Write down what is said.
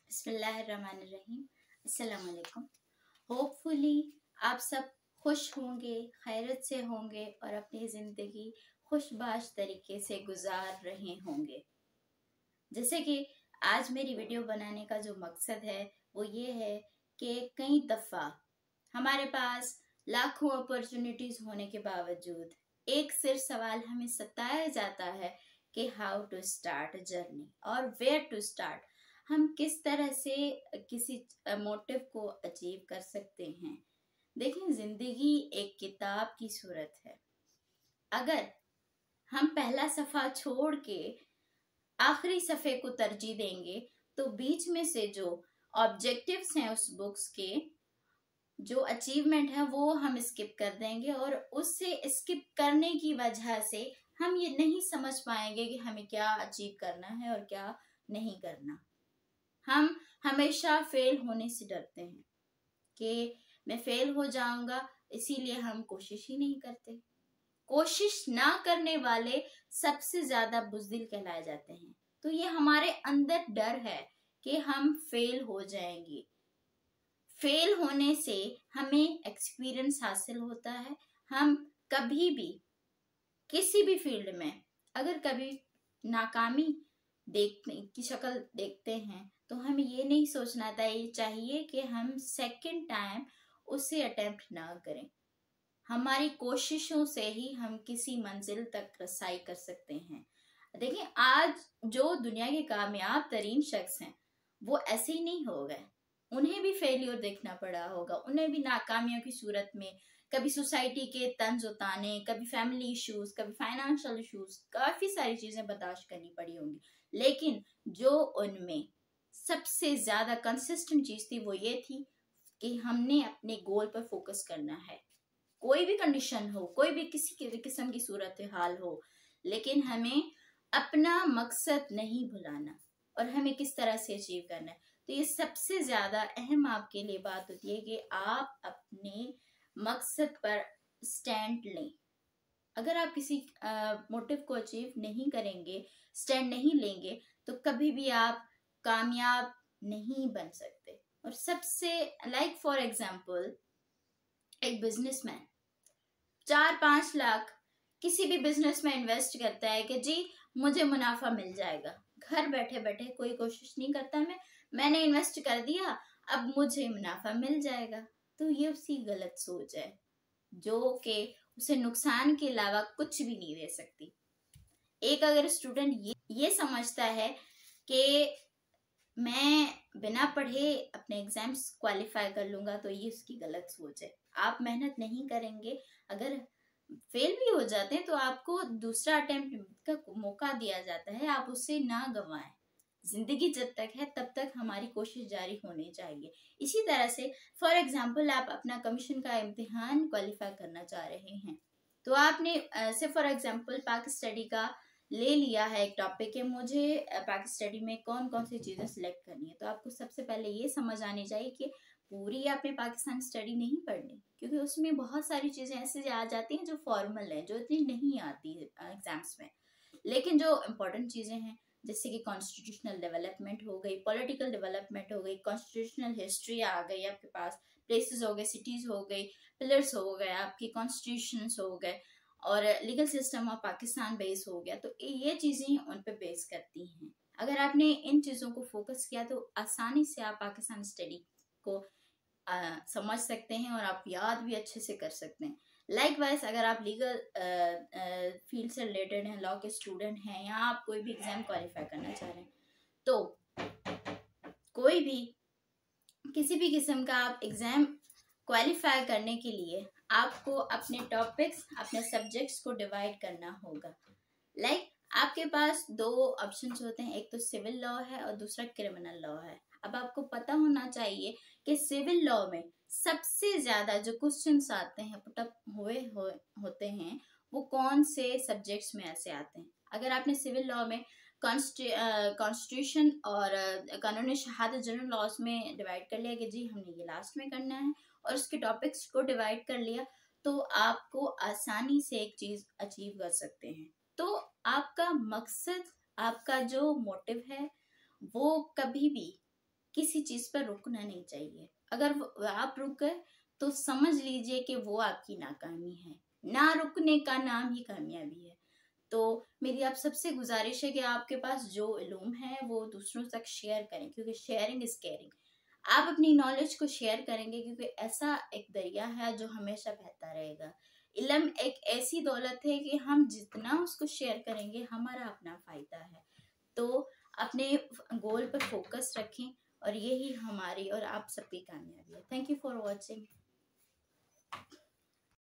बिस्मिल्लाहिर्रहमानिर्रहीम। अस्सलाम वालेकुम। होपफुली आप सब खुश होंगे, खैरियत से होंगे और अपनी ज़िंदगी खुशबाश तरीके से गुजार रहे होंगे। जैसे कि आज मेरी वीडियो बनाने का जो मकसद है वो ये है कि कई दफ़ा हमारे पास लाखों अपॉर्चुनिटीज़ होने के बावजूद एक सिर्फ सवाल हमें सताया जाता है कि हाउ टू स्टार्ट जर्नी और वेयर टू स्टार्ट। हम किस तरह से किसी मोटिव को अचीव कर सकते हैं। देखिए, जिंदगी एक किताब की सूरत है। अगर हम पहला सफ़ा छोड़ के आखिरी सफ़े को तरजीह देंगे तो बीच में से जो ऑब्जेक्टिव्स हैं उस बुक्स के, जो अचीवमेंट है वो हम स्किप कर देंगे और उससे स्किप करने की वजह से हम ये नहीं समझ पाएंगे कि हमें क्या अचीव करना है और क्या नहीं करना। हम हमेशा फेल होने से डरते हैं कि मैं फेल हो जाऊंगा, इसीलिए हम कोशिश ही नहीं करते। कोशिश ना करने वाले सबसे ज्यादा बुज़दिल कहलाए जाते हैं। तो ये हमारे अंदर डर है कि हम फेल हो जाएंगे। फेल होने से हमें एक्सपीरियंस हासिल होता है। हम कभी भी किसी भी फील्ड में अगर कभी नाकामी देखने की शक्ल देखते हैं तो हमें ये नहीं सोचना चाहिए कि हम सेकंड टाइम उसे अटेम्प्ट ना करें। हमारी कोशिशों से ही हम किसी मंजिल तक रसाई कर सकते हैं। देखिए, आज जो दुनिया के कामयाब तरीन शख्स हैं वो ऐसे ही नहीं हो गए। उन्हें भी फेलियर देखना पड़ा होगा, उन्हें भी नाकामियों की सूरत में कभी सोसाइटी के तंज उताने, कभी फैमिली इश्यूज, कभी फाइनेंशियल इश्यूज, काफी सारी चीजें बर्दाश्त करनी पड़ी होंगी। लेकिन जो उनमें सबसे ज्यादा कंसिस्टेंट चीज थी वो ये थी कि हमने अपने गोल पर फोकस करना है। कोई भी कंडीशन हो, कोई भी किसी किस्म की सूरत हाल हो, लेकिन हमें अपना मकसद नहीं भुलाना और हमें किस तरह से अचीव करना है। तो ये सबसे ज्यादा अहम आपके लिए बात होती है कि आप अपने मकसद पर स्टैंड लें। अगर आप किसी मोटिव को अचीव नहीं करेंगे, स्टैंड नहीं लेंगे, तो कभी भी आप कामयाब नहीं बन सकते। और सबसे लाइक फॉर एग्जाम्पल, एक बिजनेसमैन 4-5 लाख किसी भी बिजनेस में इन्वेस्ट करता है कि जी मुझे मुनाफा मिल जाएगा। घर बैठे बैठे कोई कोशिश नहीं करता मैंने इन्वेस्ट कर दिया, अब मुझे मुनाफा मिल जाएगा। तो ये उसकी गलत सोच है जो कि उसे नुकसान के अलावा कुछ भी नहीं दे सकती। एक अगर स्टूडेंट ये समझता है कि मैं बिना पढ़े अपने एग्जाम्स क्वालिफाई कर लूंगा, तो ये उसकी गलत सोच है। आप मेहनत नहीं करेंगे, अगर फेल भी हो जाते हैं तो आपको दूसरा अटेम्प्ट का मौका दिया जाता है, आप उसे ना गंवाएं। जिंदगी जब तक है तब तक हमारी कोशिश जारी होनी चाहिए। इसी तरह से फॉर एग्जांपल, आप अपना कमीशन का इम्तिहान क्वालिफाई करना चाह रहे हैं, तो आपने से फॉर एग्जांपल पाक स्टडी का ले लिया है एक टॉपिक है, मुझे पाक स्टडी में कौन कौन सी चीजें सिलेक्ट करनी है। तो आपको सबसे पहले ये समझ आनी चाहिए कि पूरी आपने पाकिस्तान स्टडी नहीं पढ़नी, क्योंकि उसमें बहुत सारी चीजें ऐसे आ जाती हैं जो फॉर्मल है, जो इतनी नहीं आती एग्जाम्स में। लेकिन जो इम्पोर्टेंट चीजें हैं जैसे कि कॉन्स्टिट्यूशनल डेवलपमेंट हो गई, पॉलिटिकल डेवलपमेंट हो गई, कॉन्स्टिट्यूशनल हिस्ट्री आ गई आपके पास, प्लेसेस हो गए, सिटीज हो गई, पिलर्स हो गए, आपके कॉन्स्टिट्यूशन हो गए, और legal system of Pakistan base हो गया। तो ये चीजें उन पे बेस करती हैं। अगर आपने इन चीजों को फोकस किया तो आसानी से आप पाकिस्तान स्टडी को समझ सकते हैं और आप याद भी अच्छे से कर सकते हैं। लाइकवाइज अगर आप लीगल फील्ड से रिलेटेड हैं, लॉ के स्टूडेंट हैं, या आप कोई भी एग्जाम क्वालिफाई करना चाह रहे हैं, तो कोई भी किसी भी किस्म का आप एग्जाम क्वालिफाई करने के लिए आपको अपने टॉपिक्स, अपने सब्जेक्ट्स को डिवाइड करना होगा। लाइक आपके पास दो ऑप्शंस होते हैं, एक तो सिविल लॉ है और दूसरा क्रिमिनल लॉ है। अब आपको पता होना चाहिए कि सिविल लॉ में सबसे ज्यादा जो क्वेश्चंस आते हैं, पुटअप होते हैं, वो कौन से सब्जेक्ट्स में ऐसे आते हैं। अगर आपने सिविल लॉ में कॉन्स्टिट्यूशन और कानूनी शहादत जनरल लॉज में डिवाइड कर लिया कि जी हमने ये लास्ट में करना है, और उसके टॉपिक्स को डिवाइड कर लिया, तो आपको आसानी से एक चीज अचीव कर सकते हैं। तो आपका मकसद, आपका जो मोटिव है, वो कभी भी किसी चीज़ पर रुकना नहीं चाहिए। अगर आप रुक गए तो समझ लीजिए कि वो आपकी नाकामी है। ना रुकने का नाम ही कामयाबी है। तो मेरी आप सबसे गुजारिश है कि आपके पास जो इल्म है वो दूसरों तक शेयर करें, क्योंकि शेयरिंग इज केयरिंग। आप अपनी नॉलेज को शेयर करेंगे क्योंकि ऐसा एक दरिया है जो हमेशा बहता रहेगा। इल्म एक ऐसी दौलत है कि हम जितना उसको शेयर करेंगे हमारा अपना फायदा है। तो अपने गोल पर फोकस रखें और यही हमारी और आप सबकी कामयाबी है। Thank you for watching.